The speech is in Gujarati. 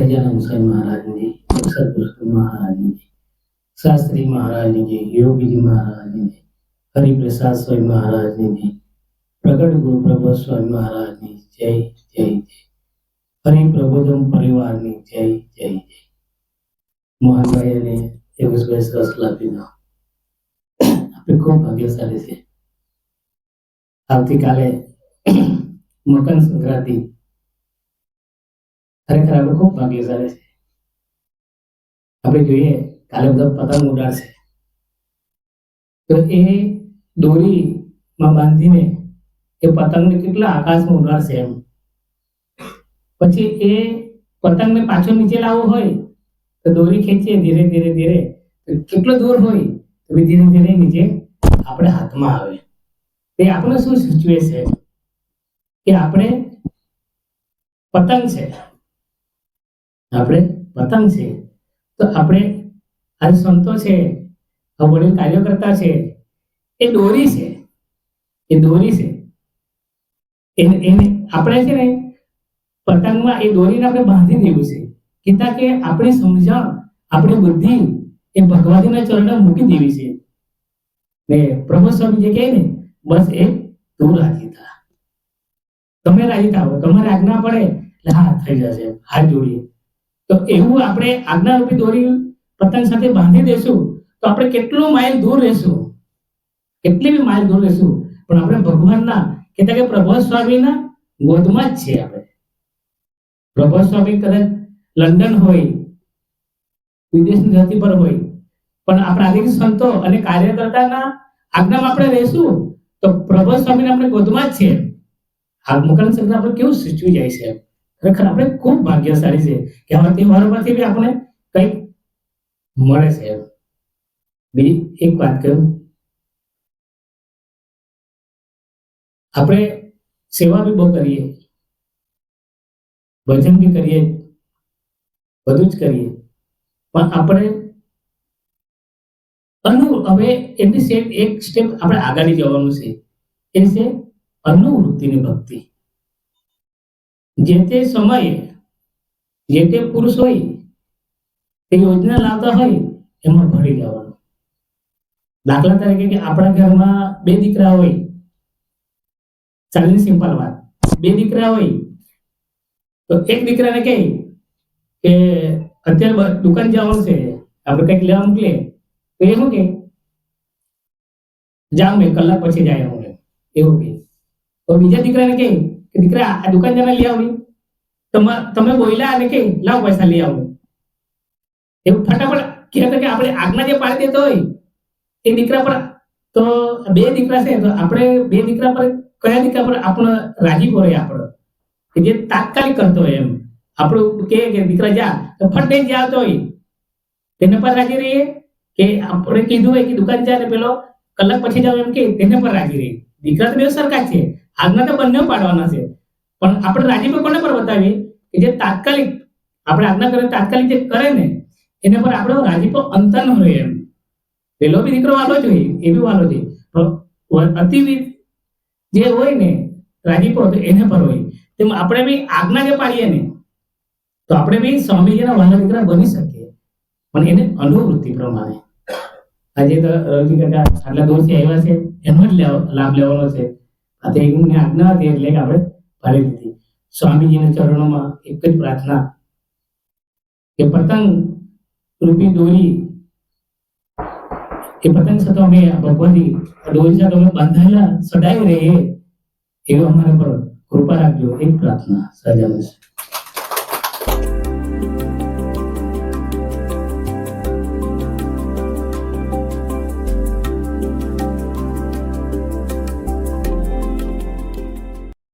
સહજાनंद साई महाराज जी, अक्षर पुरुषोत्तम महाराज जी, शास्त्री महाराज जी, योगी जी महाराज जी, हरिप्रसाद स्वामी महाराज जी, प्रगट गुरु प्रभु स्वामी महाराज जी, जय जय जय। हरि प्रबोधम परिवार ની જય જય જય। મોહનભાઈ અને યોગેશભાઈ સરસ લાભીનો આપણે ખૂબ ભાગ્યશાળી છે। આવતીકાલે મકર સંક્રાંતિ, ખરેખર આપણે ખૂબ ભાગ્યશાળી છે। આપણે જોઈએ કાલે બધા પતંગ ઉડાડશે તો એ દોરીમાં બાંધીને એ પતંગને કેટલા આકાશમાં ઉડાડશે એમ, પછી એ પતંગને પાછો નીચે લાવવો હોય તો દોરી ખેંચીએ ધીરે ધીરે ધીરે, કેટલો દૂર હોય તો ધીરે ધીરે નીચે આપણે હાથમાં આવે। તે આપણે શું સૂચવે છે કે આપણે પતંગ છે, આપણે પતંગ છે તો આપણે આ સંતો છે, વડીલ કાર્યકર્તા છે, એ દોરી છે, એ દોરી છે, એને આપણે છે ને પતંગમાં એ દોરીને આપણે બાંધી દેવું છે, કીધા કે આપણી સમજણ, આપણી બુદ્ધિ એ ભગવાનના ચરણે મૂકી દેવી છે ને પ્રભુ સ્વામી જે કહે ને બસ એ તું રાજી થા, તમે રાજી થાઓ, તમારે આજ્ઞા પડે એટલે હા થઈ જશે, હાથ જોડીએ। તો એવું આપણે આજ્ઞા રૂપી દોરી પતંગ સાથે બાંધી દેશું તો આપણે કેટલું માઇલ દૂર રહેશું, કેટલી બી માઇલ દૂર રહેશું, પણ આપણે ભગવાનના કહેતા કે પ્રભુ સ્વામીના ગોદમાં જ છે આપણે। પ્રભુ સ્વામી કદાચ લંડન હોય, વિદેશની ધરતી પર હોય, પણ આપણા આદિ સંતો અને કાર્યકર્તાના આજ્ઞામાં આપણે રહેશું તો પ્રભુ સ્વામીને આપણે ગોદમાં જ છે। આ મકર સંક્રાંતિ આપણે કેવું સૂચવી જાય છે, ખરેખર આપણે ખૂબ ભાગ્યશાળી છે કે આવા તહેવારોમાંથી બી આપણે કંઈક મળે છે। બીજી એક વાત કહું, આપણે સેવા બી બહુ કરીએ, ભજન બી કરીએ, બધું જ કરીએ, પણ આપણે હવે એની એક સ્ટેપ આપણે આગળ જવાનું છે, એ છે અનુવૃત્તિની ભક્તિ। જે તે સમયે જે તે પુરુષ હોય તે યોજના લાવતા હોય એમાં ભળી જવાનું। દાખલા તરીકે કે આપણા ઘરમાં બે દીકરા હોય, ચાલીની સિમ્પલ વાત, બે દીકરા હોય તો એક દીકરાને કહે કે અત્યારે દુકાન જવાનું છે, આપણે કંઈક લેવા મોકલે તો એ શું કે જાવ મેં કલાક પછી જાય હું એવું કે। તો બીજા દીકરાને કહે કે દીકરા આ દુકાન જઈને લઈ આવી, તમે બોલ્યા અને કે લાવ પૈસા લઈ આવું, એવું ફટાફટ કહેતા કે આપણે આજ્ઞા જે પાડી દેતો હોય એ દીકરા પર, તો બે દીકરા છે તો આપણે બે દીકરા પર કયા દીકરા પર આપણો રાજી પડે, આપણો કે જે તાત્કાલિક કરતો હોય એમ, આપણું કે દીકરા જા તો ફટ દઈને આવતો હોય તેને પર રાજી રહીએ, કે આપણે કીધું હોય કે દુકાન જા ને પેલો કલાક પછી જાવ એમ કે તેને પર રાજી રહીએ। દીકરા તો બે સરખા છે, આજ્ઞા તો બંને પાડવાના છે, પણ આપણે રાજી પર કોને પર બતાવીએ કે જે તાત્કાલિક આપણે આજ્ઞા કરે તાત્કાલિક જે કરે ને એના પર આપણો રાજીપો અંતર ન હોય એમ। પેલો બી દીકરો વાલો જ હોય, એ બી વાલો છે, પણ અતિ જે હોય ને રાજીપો એને પર હોય, તેમ આપણે બી આજ્ઞા જે પાડીએ ને તો આપણે બી સ્વામીજીના વાલા દીકરા બની શકીએ, પણ એને અનુવૃત્તિ પ્રમાણે। આજે તો રવજી કાકા આટલા દૂરથી આવ્યા છે એનો જ લાભ લેવાનો છે, આ તો એમને આજ્ઞા હતી એટલે આપણે પાડી દીધી। સ્વામીજીના ચરણોમાં એક જ પ્રાર્થના કે પતંગ રૂપી દોરી, એ પતંગ સાથે અમે ભગવાનની દોરી સાથે અમે બંધાયેલા સદાય રહીએ એવું અમારા પર કૃપા રાખજો, એક પ્રાર્થના સહજાનંદ।